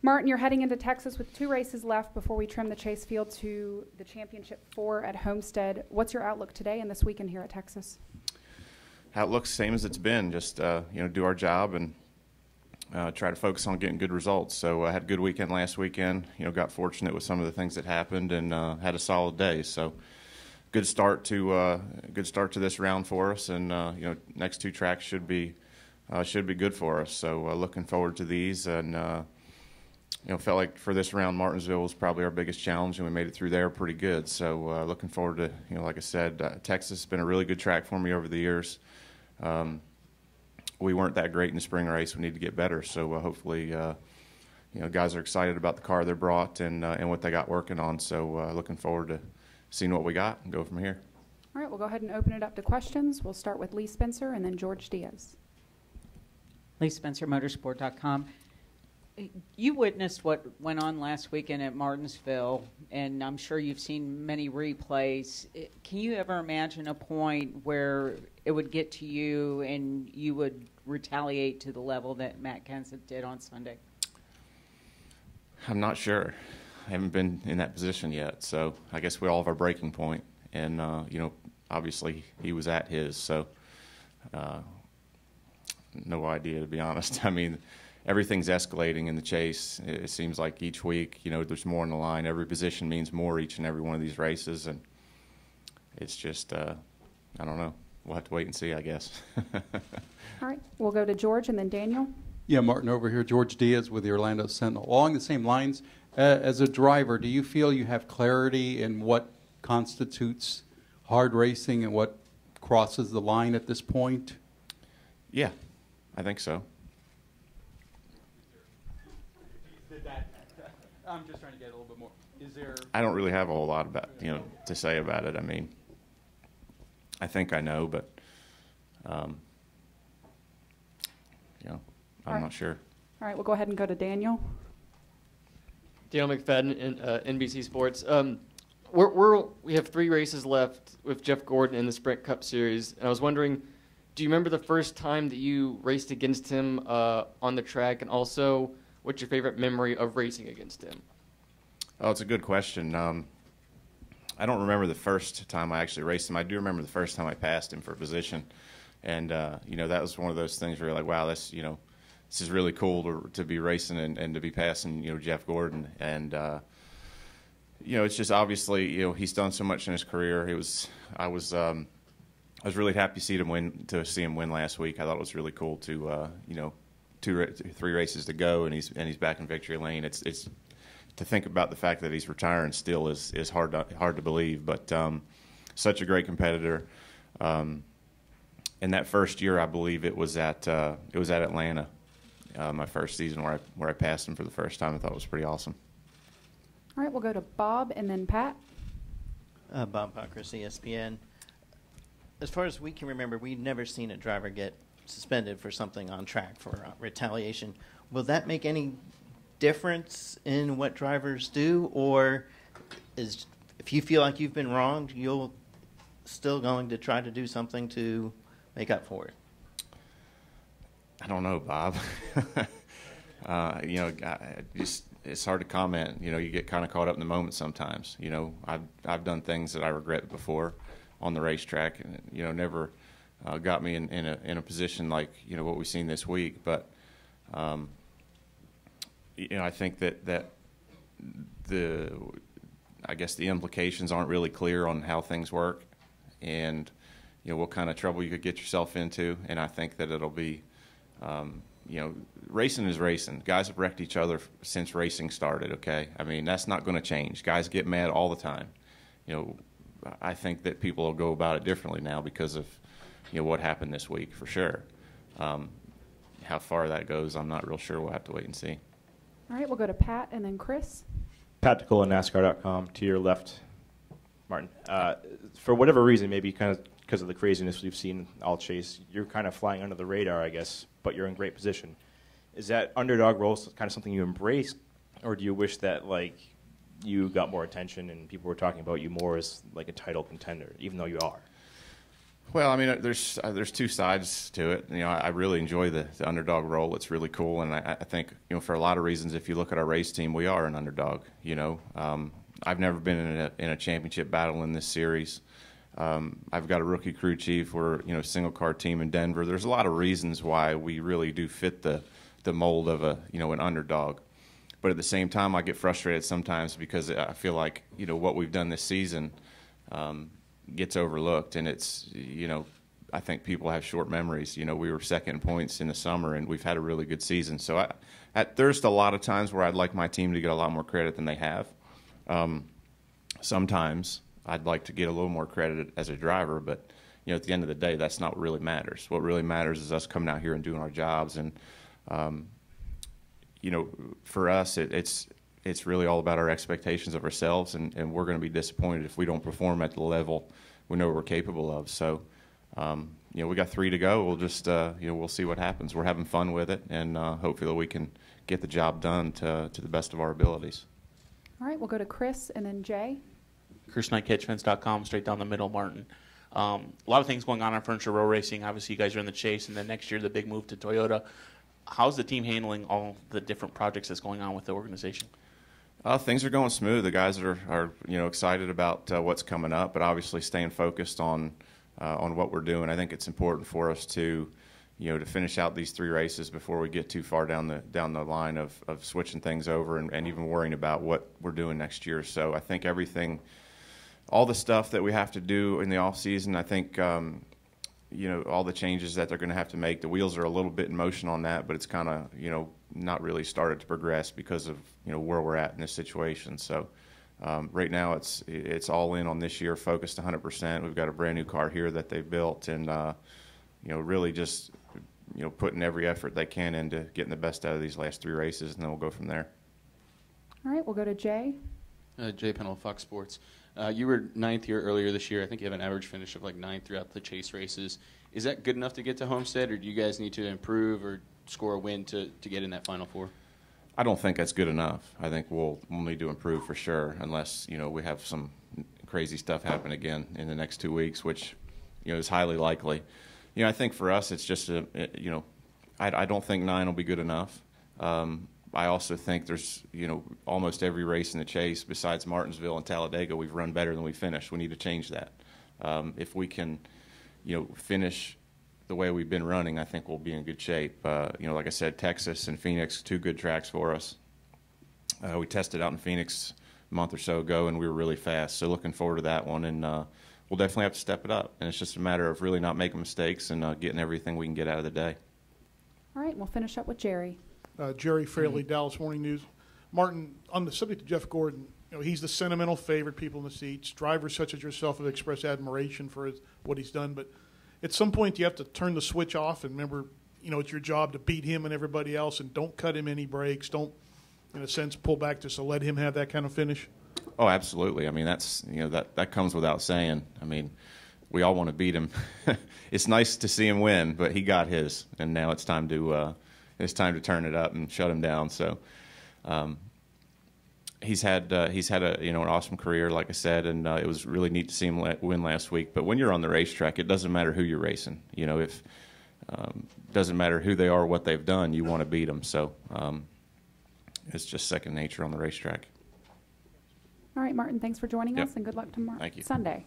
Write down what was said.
Martin, you're heading into Texas with 2 races left before we trim the Chase Field to the Championship 4 at Homestead. What's your outlook today and this weekend here at Texas? Outlook's same as it's been. Just do our job and try to focus on getting good results. So I had a good weekend last weekend. Got fortunate with some of the things that happened and had a solid day. So good start to this round for us. And next 2 tracks should be good for us. So looking forward to these and. Felt like for this round, Martinsville was probably our biggest challenge, and we made it through there pretty good. So looking forward to, like I said, Texas has been a really good track for me over the years. We weren't that great in the spring race. We need to get better. So hopefully, guys are excited about the car they brought and what they got working on. So looking forward to seeing what we got and go from here. All right, we'll go ahead and open it up to questions. We'll start with Lee Spencer and then George Diaz. Lee Spencer, Motorsport.com. You witnessed what went on last weekend at Martinsville, and I'm sure you've seen many replays. Can you ever imagine a point where it would get to you and you would retaliate to the level that Matt Kenseth did on Sunday? I'm not sure. I haven't been in that position yet, so I guess we all have our breaking point. And, obviously he was at his, so no idea, to be honest. I mean, everything's escalating in the chase. It seems like each week, there's more on the line. Every position means more each and every one of these races, and it's just, I don't know. We'll have to wait and see, I guess. All right, we'll go to George and then Daniel. Yeah, Martin over here. George Diaz with the Orlando Sentinel. Along the same lines, as a driver, do you feel you have clarity in what constitutes hard racing and what crosses the line at this point? Yeah, I think so. I'm just trying to get a little bit more. Is there? I don't really have a whole lot about to say about it. I mean, I think I know, but I'm not sure. All right, we'll go ahead and go to Daniel. Daniel McFadden in NBC Sports. We have 3 races left with Jeff Gordon in the Sprint Cup Series, and I was wondering, do you remember the first time that you raced against him on the track, and also what's your favorite memory of racing against him? Oh, it's a good question. I don't remember the first time I actually raced him. I do remember the first time I passed him for position, and that was one of those things where you're like, wow, this is really cool to be racing and to be passing Jeff Gordon, and it's just obviously he's done so much in his career. I was really happy to see him win last week. I thought it was really cool to 3 races to go, and he's back in victory lane. It's to think about the fact that he's retiring still is hard to believe, but such a great competitor. In that first year, I believe it was at Atlanta, my first season where I passed him for the first time. I thought it was pretty awesome. All right, we'll go to Bob and then Pat. Bob Pockris, ESPN. As far as we can remember, we've never seen a driver get suspended for something on track for retaliation. Will that make any difference in what drivers do, or if you feel like you've been wronged, you'll still going to try to do something to make up for it? I don't know, Bob. It's hard to comment. You get kind of caught up in the moment sometimes. I've done things that I regret before on the racetrack, and never got me in a position like what we've seen this week. But I think that I guess the implications aren't really clear on how things work, and what kind of trouble you could get yourself into. And I think that it'll be, racing is racing. Guys have wrecked each other since racing started. Okay, I mean that's not going to change. Guys get mad all the time. I think that people will go about it differently now because of what happened this week for sure. How far that goes, I'm not real sure. We'll have to wait and see. All right, we'll go to Pat and then Chris. Pat DeCola, NASCAR.com. To your left, Martin. For whatever reason, maybe kind of because of the craziness we've seen all chase, you're kind of flying under the radar, I guess, but you're in great position. Is that underdog role kind of something you embrace, or do you wish that you got more attention and people were talking about you more as like a title contender, even though you are? Well, I mean, there's two sides to it. You know, I really enjoy the underdog role. It's really cool, and I think, you know, for a lot of reasons, if you look at our race team, we are an underdog. You know, I've never been in a championship battle in this series. I've got a rookie crew chief. We're, you know, single car team in Denver. There's a lot of reasons why we really do fit the mold of an underdog. But at the same time, I get frustrated sometimes because I feel like, you know, what we've done this season gets overlooked, and it's, you know, I think people have short memories. You know, we were second in points in the summer, and we've had a really good season. So there's a lot of times where I'd like my team to get a lot more credit than they have. Sometimes I'd like to get a little more credit as a driver, but, you know, at the end of the day, that's not what really matters. What really matters is us coming out here and doing our jobs. And, you know, for us, it's really all about our expectations of ourselves, and we're going to be disappointed if we don't perform at the level we know we're capable of. So, you know, we got 3 to go. We'll just, you know, we'll see what happens. We're having fun with it, and hopefully we can get the job done to the best of our abilities. All right, we'll go to Chris and then Jay. Chris Knight, catchfence.com, straight down the middle, Martin. A lot of things going on Furniture Row Racing. Obviously, you guys are in the chase, and then next year the big move to Toyota. How's the team handling all the different projects that's going on with the organization? Things are going smooth. The guys are you know, excited about what's coming up, but obviously staying focused on what we're doing. I think it's important for us to, you know, to finish out these 3 races before we get too far down the line of switching things over and even worrying about what we're doing next year. So I think all the stuff that we have to do in the off season, I think, you know, all the changes that they're going to have to make, the wheels are a little bit in motion on that, but it's kind of, you know, not really started to progress because of, you know, where we're at in this situation. So right now it's all in on this year, focused 100%. We've got a brand new car here that they built, and you know, really just, you know, putting every effort they can into getting the best out of these last 3 races, and then we'll go from there. All right, we'll go to Jay. Jay Pennell, Fox Sports. You were 9th here earlier this year. I think you have an average finish of like 9th throughout the chase races. Is that good enough to get to Homestead, or do you guys need to improve or score a win to get in that Final Four? I don't think that's good enough. I think we'll need to improve for sure, unless, you know, we have some crazy stuff happen again in the next 2 weeks, which, you know, is highly likely. You know, I think for us it's just you know, I don't think 9 will be good enough. I also think there's, you know, almost every race in the chase besides Martinsville and Talladega we've run better than we finished. We need to change that. If we can, you know, finish the way we've been running, I think we'll be in good shape. You know, like I said, Texas and Phoenix, 2 good tracks for us. We tested out in Phoenix a month or so ago, and we were really fast. So looking forward to that one, and we'll definitely have to step it up. And it's just a matter of really not making mistakes and getting everything we can get out of the day. All right, we'll finish up with Jerry. Jerry Fraley, Dallas Morning News. Martin, on the subject of Jeff Gordon, you know, he's the sentimental favorite, people in the seats. Drivers such as yourself have expressed admiration for what he's done, but at some point you have to turn the switch off and remember, you know, it's your job to beat him and everybody else, and don't cut him any breaks. Don't, in a sense, pull back just to let him have that kind of finish. Oh, absolutely. I mean, that's, you know, that comes without saying. I mean, we all want to beat him. It's nice to see him win, but he got his, and now it's time to turn it up and shut him down. So he's had a, you know, an awesome career, like I said, and it was really neat to see him win last week. But when you're on the racetrack, it doesn't matter who you're racing. You know, if doesn't matter who they are, or what they've done, you want to beat them. So it's just second nature on the racetrack. All right, Martin, thanks for joining Yep. us, and good luck tomorrow. Thank you. Sunday.